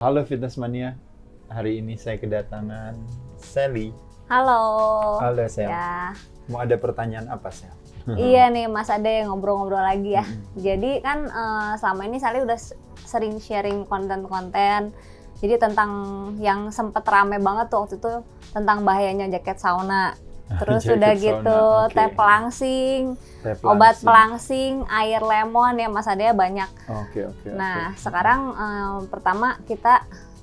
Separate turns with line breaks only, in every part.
Halo Fitness Mania, hari ini saya kedatangan Sally.
Halo.
Halo Sel.
Ya.
Mau ada pertanyaan apa Sel?
Iya nih Mas Ade, ngobrol-ngobrol lagi ya. Jadi kan selama ini Sally udah sering sharing konten-konten. Jadi tentang yang sempet rame banget tuh waktu itu tentang bahayanya jaket sauna. Terus
Jaket
udah
sauna,
gitu
oke.
teh pelangsing,
Teh
obat
pelangsing.
pelangsing, air lemon ya Mas Ade banyak.
Oke.
Nah sekarang pertama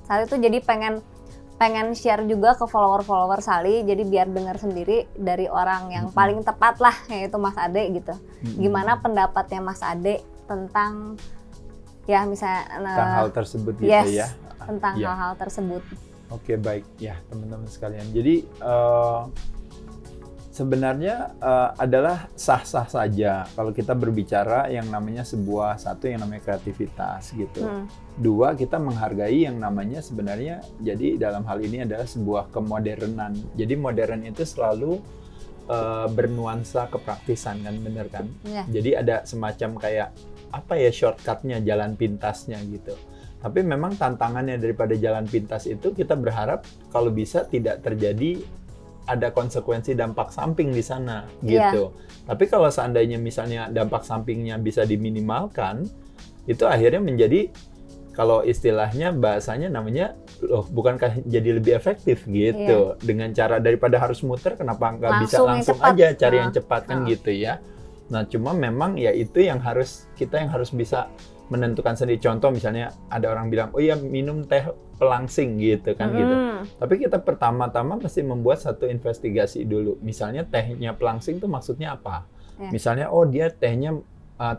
Sally tuh jadi pengen share juga ke follower Sally, jadi biar dengar sendiri dari orang yang paling tepat lah, yaitu Mas Ade gitu. Gimana pendapatnya Mas Ade tentang ya misalnya
Tentang hal tersebut gitu
yes,
ya?
tentang
Ya.
hal-hal tersebut.
Oke baik, ya teman-teman sekalian. Jadi sebenarnya adalah sah-sah saja kalau kita berbicara yang namanya yang namanya kreativitas gitu. Dua, kita menghargai yang namanya sebenarnya, jadi dalam hal ini adalah sebuah kemodernan. Jadi modern itu selalu bernuansa kepraktisan kan, bener kan?
Ya.
Jadi ada semacam kayak apa ya, shortcutnya, jalan pintasnya gitu. Tapi memang tantangannya daripada jalan pintas itu, kita berharap kalau bisa tidak terjadi ada konsekuensi dampak samping di sana gitu. Tapi kalau seandainya misalnya dampak sampingnya bisa diminimalkan, itu akhirnya menjadi, kalau istilahnya bahasanya namanya, loh bukankah jadi lebih efektif gitu. Dengan cara daripada harus muter, kenapa nggak bisa langsung aja cari yang cepat kan gitu ya. Nah cuma memang ya itu yang kita yang harus bisa menentukan sendiri. Contoh misalnya ada orang bilang, oh iya minum teh pelangsing gitu kan gitu. Tapi kita pertama-tama mesti membuat satu investigasi dulu. Misalnya tehnya pelangsing itu maksudnya apa? Misalnya oh dia tehnya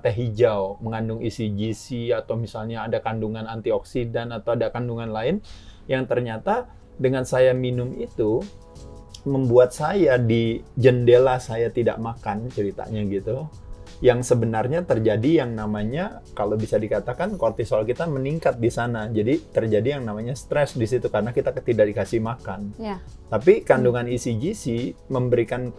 teh hijau mengandung isi gizi, atau misalnya ada kandungan antioksidan atau ada kandungan lain yang ternyata dengan saya minum itu membuat saya di jendela saya tidak makan ceritanya gitu. Yang sebenarnya terjadi yang namanya, kalau bisa dikatakan kortisol kita meningkat di sana. Jadi terjadi yang namanya stres di situ karena kita tidak dikasih makan. Tapi kandungan isi gizi memberikan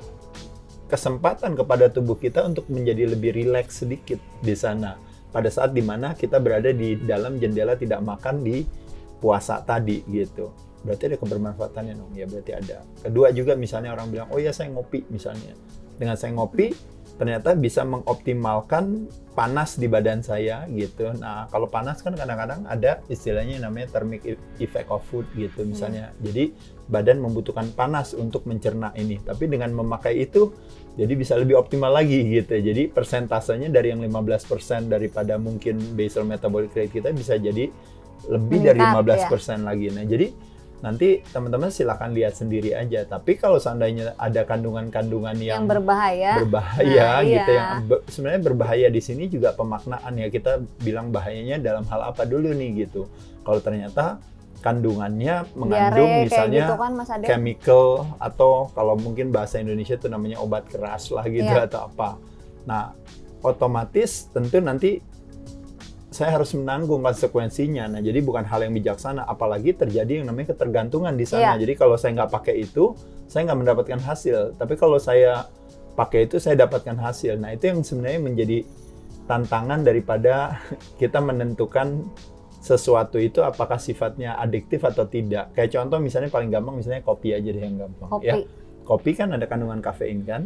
kesempatan kepada tubuh kita untuk menjadi lebih rileks sedikit di sana. Pada saat dimana kita berada di dalam jendela tidak makan di puasa tadi gitu. Berarti ada kebermanfaatannya dong. Ya berarti ada. Kedua juga misalnya orang bilang, oh ya saya ngopi misalnya. Dengan saya ngopi, ternyata bisa mengoptimalkan panas di badan saya gitu. Nah kalau panas kan kadang-kadang ada istilahnya namanya thermic effect of food gitu misalnya. Jadi badan membutuhkan panas untuk mencerna ini. Tapi dengan memakai itu jadi bisa lebih optimal lagi gitu. Jadi persentasenya dari yang 15% daripada mungkin basal metabolic rate kita bisa jadi lebih dari 15% lagi. Nah jadi nanti teman-teman silakan lihat sendiri aja. Tapi kalau seandainya ada kandungan-kandungan yang
berbahaya
gitu, yang sebenarnya berbahaya di sini juga pemaknaan ya. Kita bilang bahayanya dalam hal apa dulu nih gitu. Kalau ternyata kandungannya mengandung misalnya
gitu kan, Mas Ade?
chemical, atau kalau mungkin bahasa Indonesia itu namanya obat keras lah gitu atau apa. Nah otomatis tentu nanti saya harus menanggung konsekuensinya. Nah, jadi bukan hal yang bijaksana, apalagi terjadi yang namanya ketergantungan di sana. Jadi kalau saya nggak pakai itu, saya nggak mendapatkan hasil. Tapi kalau saya pakai itu, saya dapatkan hasil. Nah, itu yang sebenarnya menjadi tantangan daripada kita menentukan sesuatu itu apakah sifatnya adiktif atau tidak. Kayak contoh misalnya paling gampang, misalnya kopi aja deh yang gampang. Kopi kan ada kandungan kafein kan?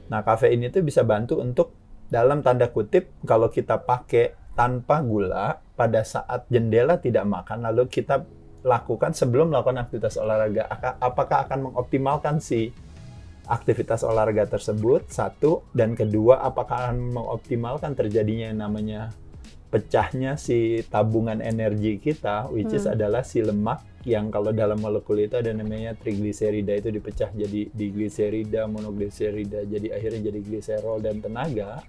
Nah, kafein itu bisa bantu untuk dalam tanda kutip kalau kita pakai tanpa gula pada saat jendela tidak makan, lalu kita lakukan sebelum melakukan aktivitas olahraga, apakah akan mengoptimalkan si aktivitas olahraga tersebut, satu, dan kedua apakah akan mengoptimalkan terjadinya yang namanya pecahnya si tabungan energi kita, which is adalah si lemak yang kalau dalam molekul itu ada namanya trigliserida, itu dipecah jadi digliserida, monogliserida, jadi akhirnya jadi gliserol dan tenaga.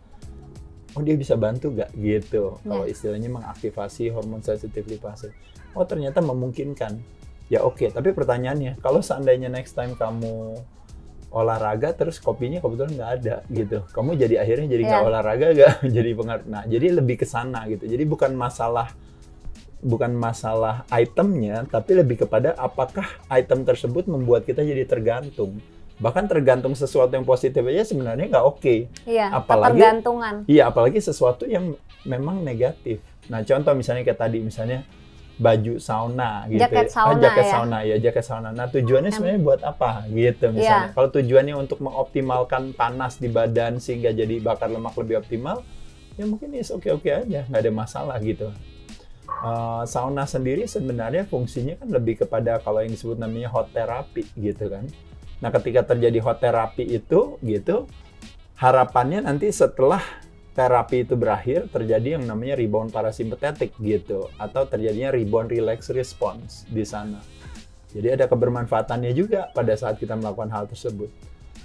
Oh dia bisa bantu nggak gitu, kalau istilahnya mengaktifasi hormon sensitif lipase. Oh ternyata memungkinkan. Ya oke, tapi pertanyaannya, kalau seandainya next time kamu olahraga terus kopinya kebetulan nggak ada gitu, kamu jadi akhirnya jadi nggak olahraga nggak jadi pengaruh. Nah jadi lebih ke sana gitu. Jadi bukan masalah itemnya, tapi lebih kepada apakah item tersebut membuat kita jadi tergantung. Bahkan tergantung sesuatu yang positif aja sebenarnya nggak oke. Apalagi
ketergantungan.
Iya, apalagi sesuatu yang memang negatif. Nah, contoh misalnya kayak tadi, misalnya baju sauna gitu.
Jaket sauna,
jaket
ya.
sauna ya, jaket sauna. Nah, tujuannya sebenarnya buat apa gitu misalnya. Kalau tujuannya untuk mengoptimalkan panas di badan sehingga jadi bakar lemak lebih optimal, ya mungkin oke-oke aja, nggak ada masalah gitu. Sauna sendiri sebenarnya fungsinya kan lebih kepada kalau yang disebut namanya hot therapy gitu kan. Nah, ketika terjadi hot therapy itu gitu, harapannya nanti setelah terapi itu berakhir terjadi yang namanya rebound parasimpatetik gitu, atau terjadinya rebound relax response di sana. Jadi ada kebermanfaatannya juga pada saat kita melakukan hal tersebut.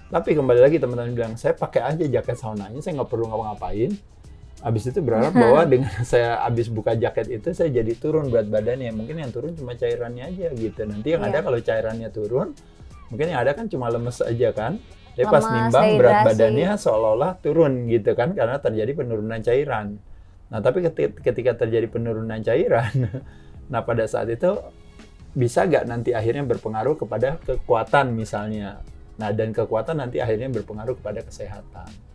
Tapi kembali lagi teman-teman bilang, saya pakai aja jaket saunanya, saya nggak perlu ngapa-ngapain. Habis itu berharap bahwa dengan saya habis buka jaket itu saya jadi turun berat badannya. Mungkin yang turun cuma cairannya aja gitu. Nanti yang ada kalau cairannya turun, mungkin yang ada kan cuma lemes aja kan. Tapi pas nimbang berat badannya seolah-olah turun gitu kan karena terjadi penurunan cairan. Nah, tapi ketika terjadi penurunan cairan, nah pada saat itu bisa nggak nanti akhirnya berpengaruh kepada kekuatan misalnya. Nah, dan kekuatan nanti akhirnya berpengaruh kepada kesehatan.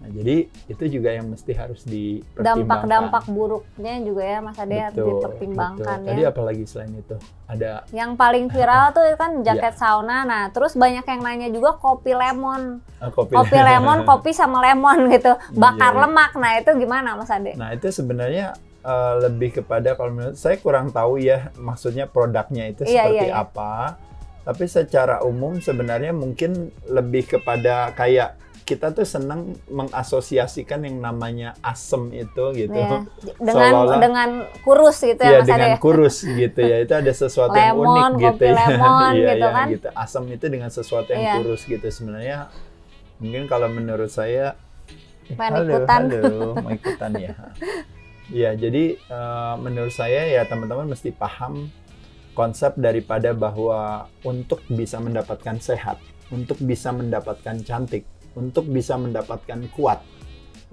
Nah, jadi itu juga yang mesti harus dipertimbangkan.
Dampak-dampak buruknya juga ya Mas Ade harus dipertimbangkan.
Betul. Tadi apalagi selain itu? Ada
yang paling viral tuh kan jaket sauna. Nah, terus banyak yang nanya juga kopi lemon. Kopi lemon, kopi sama lemon gitu. Bakar lemak. Nah, itu gimana Mas Ade?
Nah, itu sebenarnya lebih kepada kalau menurut saya kurang tahu ya maksudnya produknya itu seperti apa. Tapi secara umum sebenarnya mungkin lebih kepada kayak kita tuh senang mengasosiasikan yang namanya asem itu gitu.
Ya, dengan kurus gitu ya Mas Ade.
Dengan kurus gitu ya. Itu ada sesuatu yang unik gitu ya.
Lemon gitu kan.
Gitu. Asem itu dengan sesuatu yang kurus gitu. Sebenarnya mungkin kalau menurut saya halo, mau ikutan ya. Ya, jadi menurut saya ya teman-teman mesti paham konsep daripada bahwa untuk bisa mendapatkan sehat, untuk bisa mendapatkan cantik, untuk bisa mendapatkan kuat,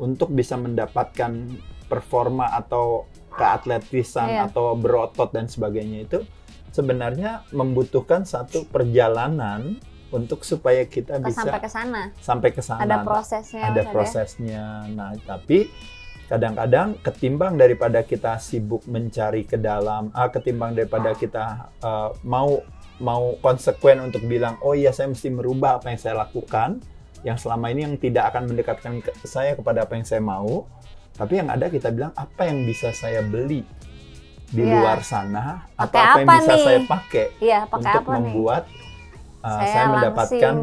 untuk bisa mendapatkan performa atau keatletisan atau berotot dan sebagainya itu sebenarnya membutuhkan satu perjalanan untuk supaya kita bisa sampai ke sana.
Ada prosesnya.
Ada prosesnya. Nah, tapi kadang-kadang ketimbang daripada kita sibuk mencari ke dalam, ketimbang daripada kita mau konsekuen untuk bilang, oh iya saya mesti merubah apa yang saya lakukan, yang selama ini yang tidak akan mendekatkan saya kepada apa yang saya mau, tapi yang ada kita bilang apa yang bisa saya beli di luar sana atau apa yang bisa saya pakai untuk membuat saya mendapatkan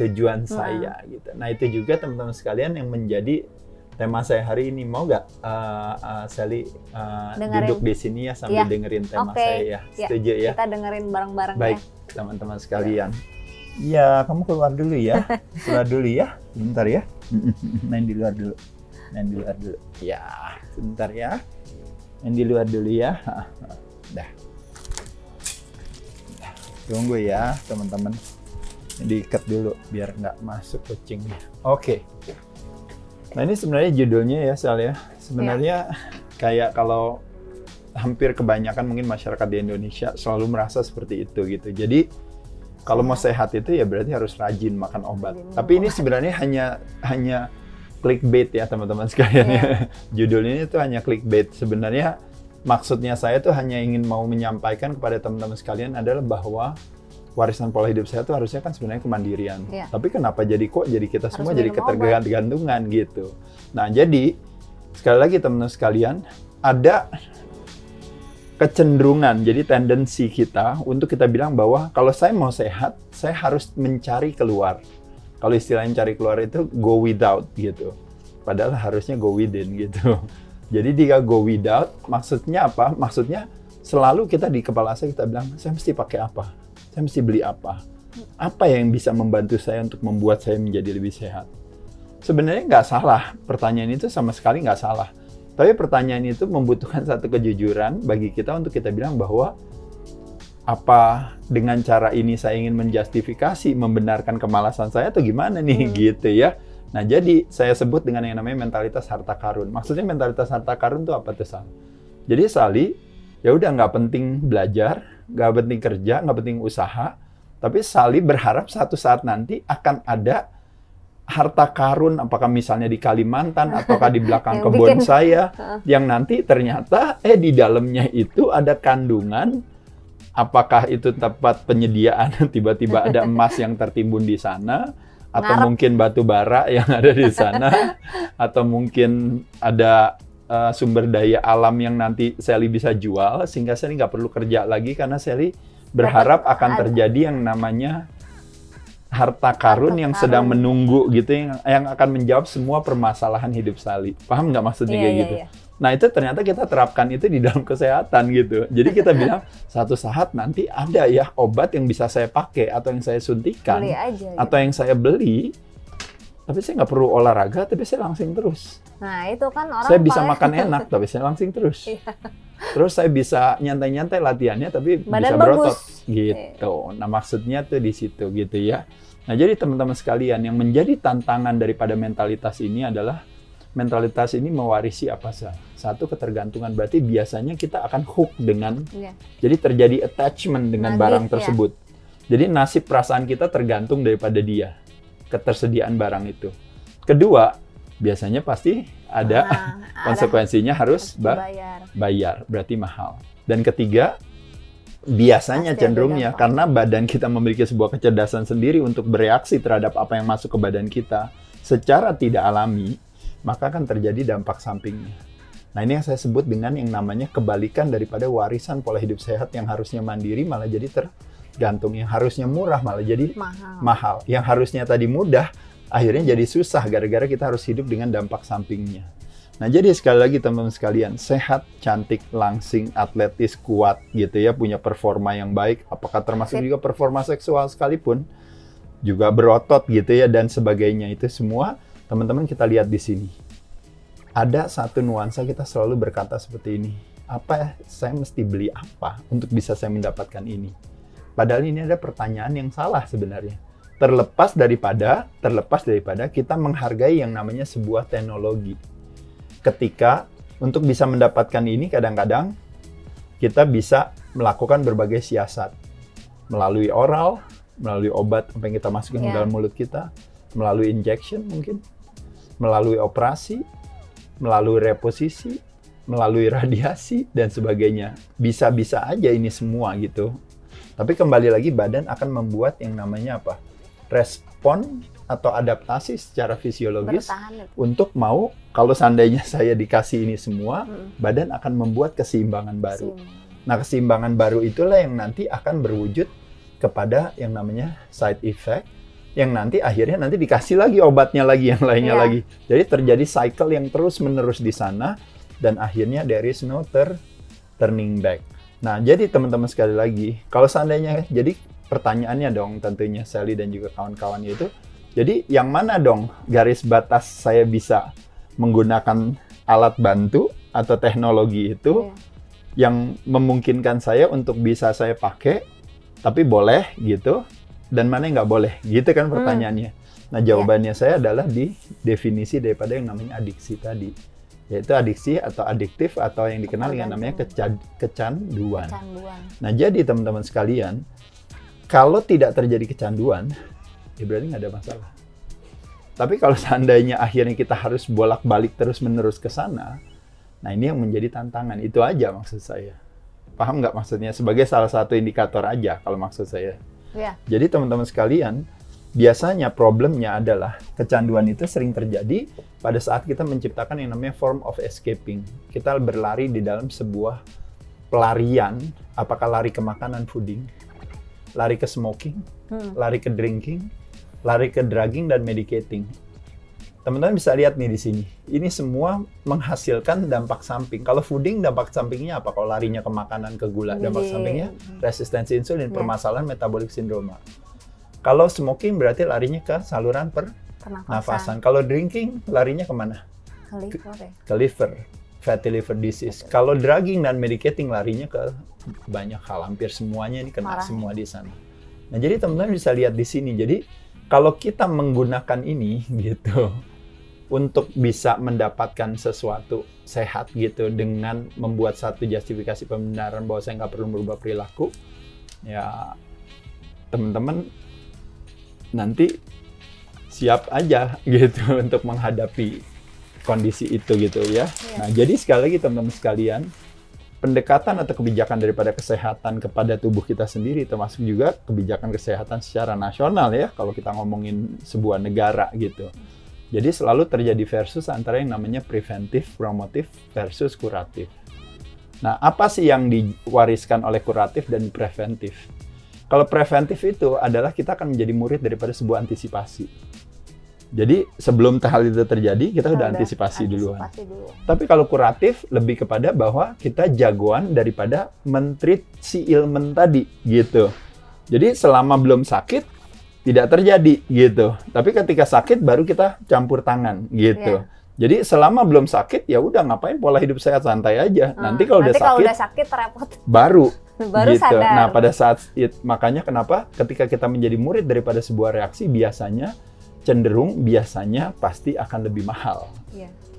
tujuan saya gitu. Nah, itu juga teman-teman sekalian yang menjadi tema saya hari ini. Mau nggak Sally duduk di sini ya sambil dengerin tema saya ya? Setuju ya?
Kita dengerin bareng-bareng.
Baik, teman-teman sekalian. Ya, kamu keluar dulu ya. Keluar dulu ya. Bentar ya. Main di luar dulu. Main di luar dulu. Ya, sebentar ya. Main di luar dulu ya. Dah. Tunggu ya, teman-teman. Diikat dulu biar nggak masuk kucingnya. Oke. Nah, ini sebenarnya judulnya ya, Sal ya. Sebenarnya kayak kalau hampir kebanyakan mungkin masyarakat di Indonesia selalu merasa seperti itu gitu. Jadi kalau mau sehat itu ya berarti harus rajin makan obat. Tapi ini sebenarnya hanya clickbait ya teman-teman sekalian ya. Judul ini tuh hanya clickbait. Sebenarnya maksudnya saya tuh hanya ingin mau menyampaikan kepada teman-teman sekalian adalah bahwa warisan pola hidup sehat itu harusnya kan sebenarnya kemandirian. Tapi kenapa jadi kita semua jadi ketergantungan gitu. Nah, jadi sekali lagi teman-teman sekalian, ada kecenderungan, jadi tendensi kita untuk kita bilang bahwa kalau saya mau sehat, saya harus mencari keluar. Kalau istilahnya cari keluar itu go without gitu. Padahal harusnya go within gitu. Jadi jika go without, maksudnya apa? Maksudnya selalu kita di kepala saya kita bilang, saya mesti pakai apa? Saya mesti beli apa? Apa yang bisa membantu saya untuk membuat saya menjadi lebih sehat? Sebenarnya nggak salah. Pertanyaan itu sama sekali nggak salah. Tapi pertanyaan itu membutuhkan satu kejujuran bagi kita untuk kita bilang bahwa apa dengan cara ini saya ingin menjustifikasi, membenarkan kemalasan saya atau gimana nih gitu ya. Nah, jadi saya sebut dengan yang namanya mentalitas harta karun. Maksudnya mentalitas harta karun itu apa tuh, Sal? Jadi Sally, ya udah nggak penting belajar, nggak penting kerja, nggak penting usaha, tapi Sally berharap satu saat nanti akan ada harta karun, apakah misalnya di Kalimantan, ataukah di belakang
Yang
kebun
bikin-
saya, yang nanti ternyata di dalamnya itu ada kandungan, apakah itu tempat penyediaan, tiba-tiba ada emas yang tertimbun di sana, atau
Ngarep.
mungkin batu bara yang ada di sana, atau mungkin ada sumber daya alam yang nanti Sally bisa jual, sehingga Sally nggak perlu kerja lagi, karena Sally berharap akan terjadi yang namanya harta karun yang sedang menunggu gitu, yang akan menjawab semua permasalahan hidup Sally. Paham nggak maksudnya kayak gitu?
Iya.
Nah itu ternyata kita terapkan itu di dalam kesehatan gitu. Jadi kita bilang satu saat nanti ada ya obat yang bisa saya pakai atau yang saya suntikan
Beli aja. Gitu.
atau yang saya beli, tapi saya nggak perlu olahraga, tapi saya langsing terus.
Nah itu kan orang
Saya bisa
paling-
makan enak, tapi saya langsing terus.
Iya.
Terus saya bisa nyantai-nyantai latihannya, tapi
Badan
bisa berotot
bagus.
gitu. Nah maksudnya tuh di situ gitu ya. Nah jadi teman-teman sekalian, yang menjadi tantangan daripada mentalitas ini adalah mentalitas ini mewarisi apa sih? Satu, ketergantungan. Berarti biasanya kita akan hook dengan,
Iya.
jadi terjadi attachment dengan
Nugget,
barang
ya.
tersebut. Jadi nasib perasaan kita tergantung daripada dia, ketersediaan barang itu. Kedua, biasanya pasti ada konsekuensinya harus
bayar.
bayar, berarti mahal. Dan ketiga, biasanya
Pasti ada
cenderungnya
dampak.
karena badan kita memiliki sebuah kecerdasan sendiri untuk bereaksi terhadap apa yang masuk ke badan kita secara tidak alami, maka akan terjadi dampak sampingnya. Nah ini yang saya sebut dengan yang namanya kebalikan daripada warisan pola hidup sehat, yang harusnya mandiri malah jadi tergantung, yang harusnya murah malah jadi mahal, yang harusnya tadi mudah akhirnya jadi susah gara-gara kita harus hidup dengan dampak sampingnya. Nah jadi sekali lagi teman-teman sekalian, sehat, cantik, langsing, atletis, kuat gitu ya, punya performa yang baik, apakah termasuk juga performa seksual sekalipun, juga berotot gitu ya dan sebagainya, itu semua teman-teman kita lihat di sini. Ada satu nuansa kita selalu berkata seperti ini, apa saya mesti beli apa untuk bisa saya mendapatkan ini? Padahal ini ada pertanyaan yang salah sebenarnya. Terlepas daripada kita menghargai yang namanya sebuah teknologi. Ketika untuk bisa mendapatkan ini kadang-kadang kita bisa melakukan berbagai siasat. Melalui oral, melalui obat apa yang kita masukkan ke dalam mulut kita, melalui injection mungkin, melalui operasi, melalui reposisi, melalui radiasi, dan sebagainya. Bisa-bisa aja ini semua gitu. Tapi kembali lagi badan akan membuat yang namanya apa? Respon atau adaptasi secara fisiologis untuk mau, kalau seandainya saya dikasih ini semua, badan akan membuat keseimbangan baru. Nah, keseimbangan baru itulah yang nanti akan berwujud kepada yang namanya side effect, yang nanti akhirnya nanti dikasih lagi obatnya lagi, yang lainnya lagi. Jadi terjadi cycle yang terus-menerus di sana, dan akhirnya there is no turning back. Nah, jadi teman-teman sekali lagi, kalau seandainya, jadi pertanyaannya dong tentunya Sally dan juga kawan-kawannya itu, jadi yang mana dong garis batas saya bisa menggunakan alat bantu atau teknologi itu yang memungkinkan saya untuk bisa saya pakai, tapi boleh gitu, dan mana yang nggak boleh, gitu kan pertanyaannya. Nah jawabannya saya adalah di definisi daripada yang namanya adiksi tadi, yaitu adiksi atau adiktif atau yang dikenal dengan namanya kecanduan. Nah jadi teman-teman sekalian, kalau tidak terjadi kecanduan, ya berarti nggak ada masalah. Tapi kalau seandainya akhirnya kita harus bolak-balik terus-menerus ke sana, nah ini yang menjadi tantangan. Itu aja maksud saya. Paham nggak maksudnya? Sebagai salah satu indikator aja kalau maksud saya. Jadi teman-teman sekalian, biasanya problemnya adalah kecanduan itu sering terjadi pada saat kita menciptakan yang namanya form of escaping. Kita berlari di dalam sebuah pelarian, apakah lari ke makanan, fooding, lari ke smoking, lari ke drinking, lari ke drugging dan medicating. Teman-teman bisa lihat nih di sini. Ini semua menghasilkan dampak samping. Kalau fooding, dampak sampingnya apa? Kalau larinya ke makanan, ke gula, dampak sampingnya resistensi insulin, permasalahan metabolic syndrome. Kalau smoking berarti larinya ke saluran pernafasan. Kalau drinking, larinya kemana? Ke liver, fatty liver disease. Kalau drugging dan medicating, larinya ke banyak hal. Hampir semuanya ini kena semua di sana. Nah, jadi teman-teman bisa lihat di sini. Jadi, kalau kita menggunakan ini gitu, untuk bisa mendapatkan sesuatu sehat gitu dengan membuat satu justifikasi pembenaran bahwa saya nggak perlu merubah perilaku, ya teman-teman nanti siap aja gitu untuk menghadapi kondisi itu gitu ya. Nah, jadi sekali lagi teman-teman sekalian, pendekatan atau kebijakan daripada kesehatan kepada tubuh kita sendiri, termasuk juga kebijakan kesehatan secara nasional ya, kalau kita ngomongin sebuah negara gitu. Jadi selalu terjadi versus antara yang namanya preventif, promotif, versus kuratif. Nah, apa sih yang diwariskan oleh kuratif dan preventif? Kalau preventif itu adalah kita akan menjadi murid daripada sebuah antisipasi. Jadi sebelum hal itu terjadi, kita udah antisipasi duluan. Tapi kalau kuratif lebih kepada bahwa kita jagoan daripada men-treat si ailment tadi gitu. Jadi selama belum sakit tidak terjadi gitu. Tapi ketika sakit baru kita campur tangan gitu. Jadi selama belum sakit ya udah ngapain pola hidup sehat santai aja. Nanti kalau udah sakit
repot.
Baru gitu.
Sadar.
Nah, pada saat makanya kenapa ketika kita menjadi murid daripada sebuah reaksi biasanya pasti akan lebih mahal.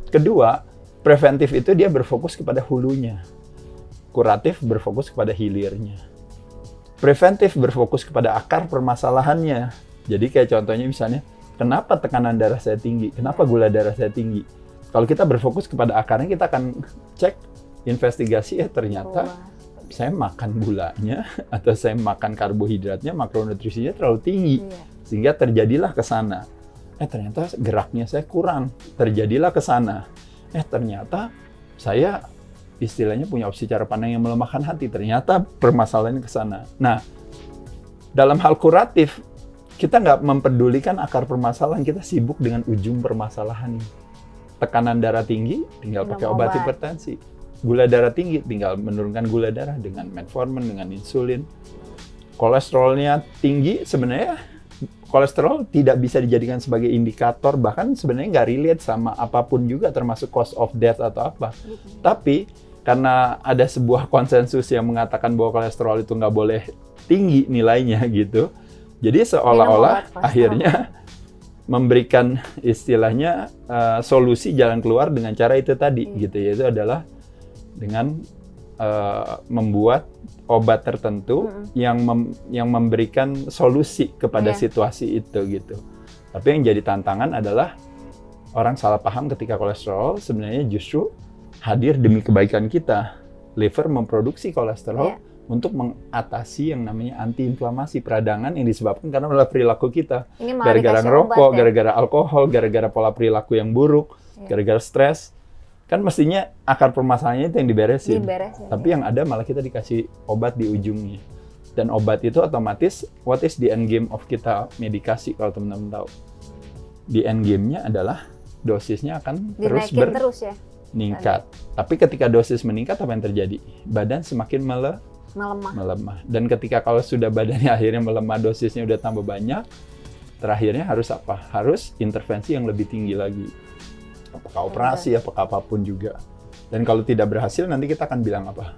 Kedua, preventif itu dia berfokus kepada hulunya. Kuratif berfokus kepada hilirnya. Preventif berfokus kepada akar permasalahannya. Jadi kayak contohnya misalnya, kenapa tekanan darah saya tinggi? Kenapa gula darah saya tinggi? Kalau kita berfokus kepada akarnya, kita akan cek investigasi ternyata saya makan gulanya atau saya makan karbohidratnya, makronutrisinya terlalu tinggi. Sehingga terjadilah ke sana. Ternyata geraknya saya kurang. Terjadilah ke sana. Ternyata saya istilahnya punya opsi cara pandang yang melemahkan hati. Ternyata permasalahannya ke sana. Nah, dalam hal kuratif, kita nggak mempedulikan akar permasalahan. Kita sibuk dengan ujung permasalahan. Tekanan darah tinggi, tinggal pakai obat hipertensi. Gula darah tinggi, tinggal menurunkan gula darah dengan metformin, dengan insulin. Kolesterolnya tinggi, sebenarnya kolesterol tidak bisa dijadikan sebagai indikator, bahkan sebenarnya nggak relate sama apapun juga, termasuk cause of death atau apa. Tapi karena ada sebuah konsensus yang mengatakan bahwa kolesterol itu nggak boleh tinggi nilainya gitu, jadi seolah-olah akhirnya memberikan istilahnya solusi jalan keluar dengan cara itu tadi gitu, yaitu adalah dengan membuat obat tertentu yang memberikan solusi kepada situasi itu gitu. Tapi yang jadi tantangan adalah orang salah paham ketika kolesterol sebenarnya justru hadir demi kebaikan kita. Liver memproduksi kolesterol untuk mengatasi yang namanya antiinflamasi, peradangan yang disebabkan karena perilaku kita. Gara-gara ngerokok, gara-gara alkohol, gara-gara pola perilaku yang buruk, gara-gara stres. Kan mestinya akar permasalahannya itu yang diberesin. Tapi yang ada malah kita dikasih obat di ujungnya. Dan obat itu otomatis, what is the end game of kita medikasi kalau teman-teman tahu? The end game-nya adalah dosisnya akan terus meningkat. Tapi ketika dosis meningkat, apa yang terjadi? Badan semakin melemah. Dan ketika kalau sudah badannya akhirnya melemah, dosisnya udah tambah banyak, terakhirnya harus apa? Harus intervensi yang lebih tinggi lagi. Apakah operasi, apakah apapun juga. Dan kalau tidak berhasil, nanti kita akan bilang apa?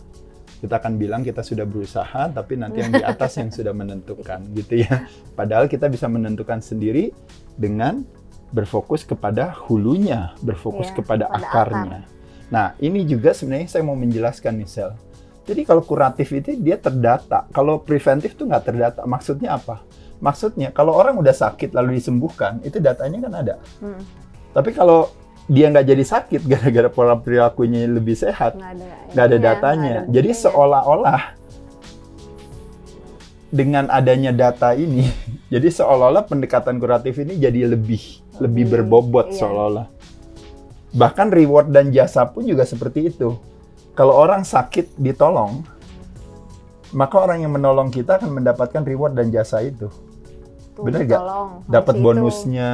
Kita akan bilang kita sudah berusaha, tapi nanti yang di atas yang sudah menentukan, gitu ya. Padahal kita bisa menentukan sendiri dengan berfokus kepada hulunya, berfokus kepada akarnya. Nah, ini juga sebenarnya saya mau menjelaskan nih, Sel. Jadi kalau kuratif itu dia terdata, kalau preventif itu nggak terdata. Maksudnya apa? Maksudnya kalau orang udah sakit lalu disembuhkan, itu datanya kan ada. Tapi kalau dia nggak jadi sakit gara-gara pola perilakunya lebih sehat, nggak ada datanya. Jadi seolah-olah dengan adanya data ini, jadi seolah-olah pendekatan kuratif ini jadi lebih berbobot seolah-olah. Bahkan reward dan jasa pun juga seperti itu. Kalau orang sakit ditolong, maka orang yang menolong kita akan mendapatkan reward dan jasa itu. Bener nggak? Dapat bonusnya,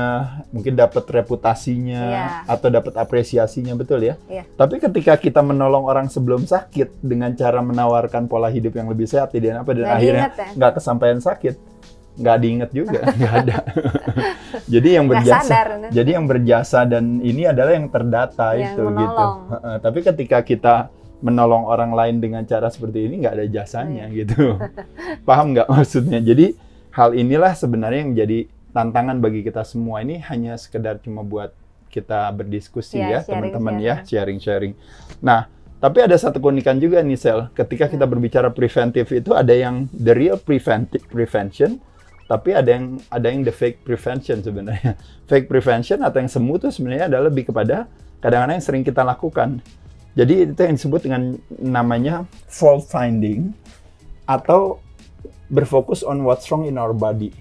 mungkin dapat reputasinya, atau dapat apresiasinya, betul ya? Tapi ketika kita menolong orang sebelum sakit dengan cara menawarkan pola hidup yang lebih sehat, dan akhirnya nggak kesampaian sakit, nggak diingat juga, nggak ada. Jadi yang berjasa dan ini adalah yang terdata yang itu menolong. Gitu. Tapi ketika kita menolong orang lain dengan cara seperti ini nggak ada jasanya gitu. Paham nggak maksudnya? Jadi hal inilah sebenarnya yang jadi tantangan bagi kita semua. Ini hanya sekedar cuma buat kita berdiskusi ya teman-teman ya, sharing-sharing. Nah, tapi ada satu keunikan juga nih Sel. Ketika kita berbicara preventif itu ada yang the real prevention, tapi ada yang the fake prevention sebenarnya. Fake prevention atau yang semu itu sebenarnya adalah lebih kepada kadang-kadang yang sering kita lakukan. Jadi itu yang disebut dengan namanya fault finding atau berfokus on what's wrong in our body.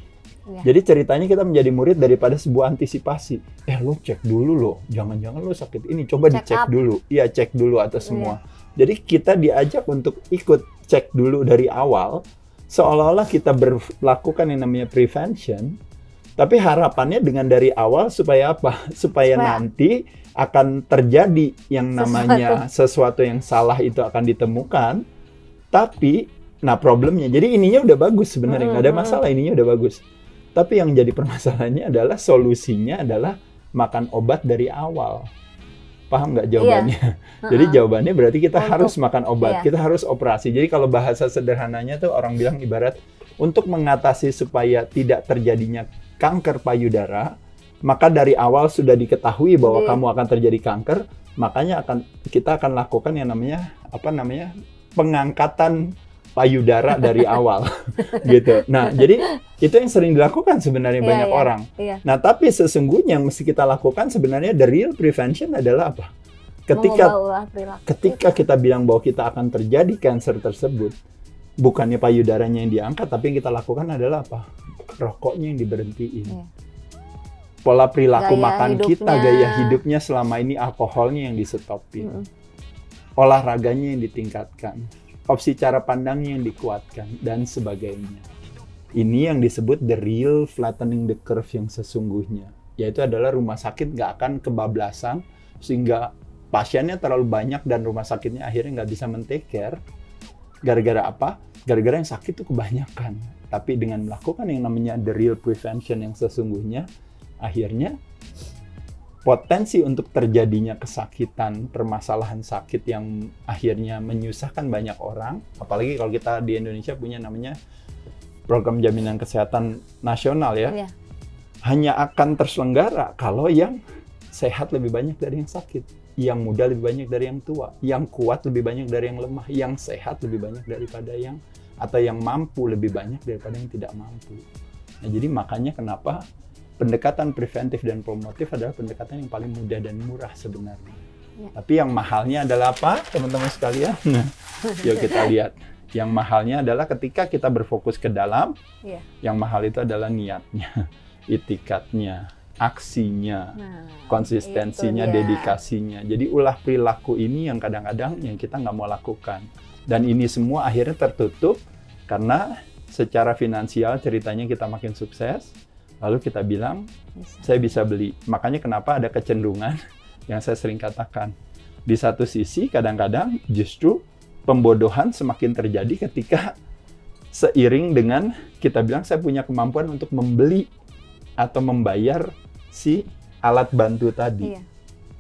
Jadi ceritanya kita menjadi murid daripada sebuah antisipasi. Lo cek dulu loh, jangan-jangan lo sakit ini, coba dicek dulu. Iya, cek dulu atau semua. Jadi kita diajak untuk ikut cek dulu dari awal, seolah-olah kita melakukan yang namanya prevention, tapi harapannya dengan dari awal supaya apa? Supaya nanti akan terjadi yang namanya sesuatu yang salah itu akan ditemukan, tapi nah problemnya, jadi ininya udah bagus sebenarnya, nggak ada masalah, ininya udah bagus. Tapi yang jadi permasalahannya adalah solusinya adalah makan obat dari awal. Paham nggak jawabannya? Jadi jawabannya berarti kita harus makan obat, kita harus operasi. Jadi kalau bahasa sederhananya tuh orang bilang ibarat untuk mengatasi supaya tidak terjadinya kanker payudara, maka dari awal sudah diketahui bahwa kamu akan terjadi kanker, makanya kita akan lakukan yang namanya pengangkatan payudara dari awal gitu. Nah, jadi itu yang sering dilakukan sebenarnya banyak orang. Nah, tapi sesungguhnya yang mesti kita lakukan sebenarnya the real prevention adalah apa? Ketika kita bilang bahwa kita akan terjadi cancer tersebut, bukannya payudaranya yang diangkat, tapi yang kita lakukan adalah apa? Rokoknya yang diberhentiin. Pola perilaku makan kita, gaya hidupnya selama ini alkoholnya yang di-stopin. Olahraganya yang ditingkatkan. Opsi cara pandangnya yang dikuatkan, dan sebagainya. Ini yang disebut the real flattening the curve yang sesungguhnya. Yaitu adalah rumah sakit nggak akan kebablasan, sehingga pasiennya terlalu banyak dan rumah sakitnya akhirnya nggak bisa men-take care. Gara-gara apa? Gara-gara yang sakit itu kebanyakan. Tapi dengan melakukan yang namanya the real prevention yang sesungguhnya, akhirnya potensi untuk terjadinya kesakitan, permasalahan sakit yang akhirnya menyusahkan banyak orang, apalagi kalau kita di Indonesia punya namanya program jaminan kesehatan nasional ya, hanya akan terselenggara kalau yang sehat lebih banyak dari yang sakit, yang muda lebih banyak dari yang tua, yang kuat lebih banyak dari yang lemah, yang sehat lebih banyak daripada yang mampu lebih banyak daripada yang tidak mampu. Nah, jadi makanya kenapa pendekatan preventif dan promotif adalah pendekatan yang paling mudah dan murah sebenarnya. Tapi yang mahalnya adalah apa, teman-teman sekalian? Yuk kita lihat. Yang mahalnya adalah ketika kita berfokus ke dalam, yang mahal itu adalah niatnya, itikadnya, aksinya, konsistensinya, dedikasinya. Jadi ulah perilaku ini yang kadang-kadang yang kita nggak mau lakukan. Dan ini semua akhirnya tertutup karena secara finansial ceritanya kita makin sukses, lalu kita bilang, saya bisa beli. Makanya kenapa ada kecenderungan yang saya sering katakan. Di satu sisi, kadang-kadang justru pembodohan semakin terjadi ketika seiring dengan kita bilang, saya punya kemampuan untuk membeli atau membayar si alat bantu tadi.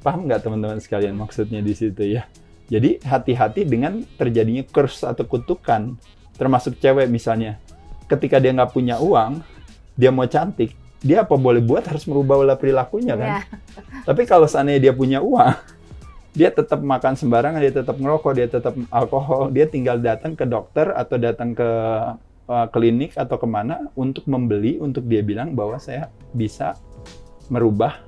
Paham nggak teman-teman sekalian maksudnya di situ ya? Jadi hati-hati dengan terjadinya curse atau kutukan. Termasuk cewek misalnya. Ketika dia nggak punya uang, dia mau cantik, dia apa boleh buat harus merubah pola perilakunya kan? Tapi kalau seandainya dia punya uang, dia tetap makan sembarangan, dia tetap ngerokok, dia tetap alkohol, dia tinggal datang ke dokter atau datang ke klinik atau kemana untuk membeli, untuk dia bilang bahwa saya bisa merubah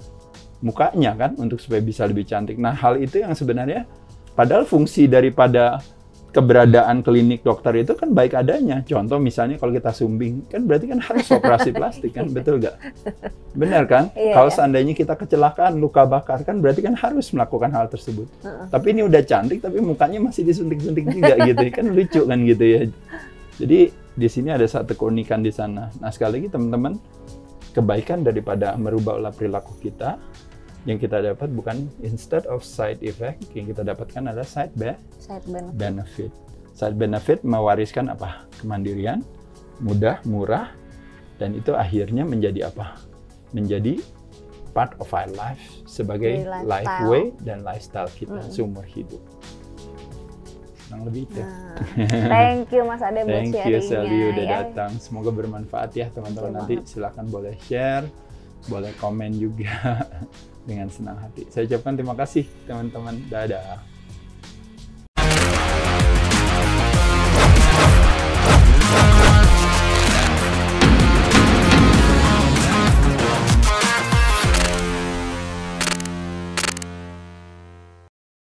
mukanya kan, untuk supaya bisa lebih cantik. Nah, hal itu yang sebenarnya, padahal fungsi daripada keberadaan klinik dokter itu kan baik adanya. Contoh misalnya kalau kita sumbing, kan berarti kan harus operasi plastik kan, betul nggak? Benar kan? Kalau seandainya kita kecelakaan, luka bakar, kan berarti kan harus melakukan hal tersebut. Tapi ini udah cantik, tapi mukanya masih disuntik-suntik juga gitu, kan lucu kan gitu ya. Jadi di sini ada satu keunikan di sana. Nah sekali lagi teman-teman, kebaikan daripada merubah olah perilaku kita, yang kita dapat bukan instead of side effect, yang kita dapatkan adalah side benefit. Side benefit mewariskan apa? Kemandirian, mudah, murah, dan itu akhirnya menjadi apa? Menjadi part of our life sebagai life way dan lifestyle kita seumur hidup. Kurang lebih itu.
Thank you Mas Ade buat sharingnya.
Thank you Sally udah datang. Semoga bermanfaat ya teman-teman. Nanti silakan boleh share, boleh komen juga. Dengan senang hati. Saya ucapkan terima kasih teman-teman. Dadah.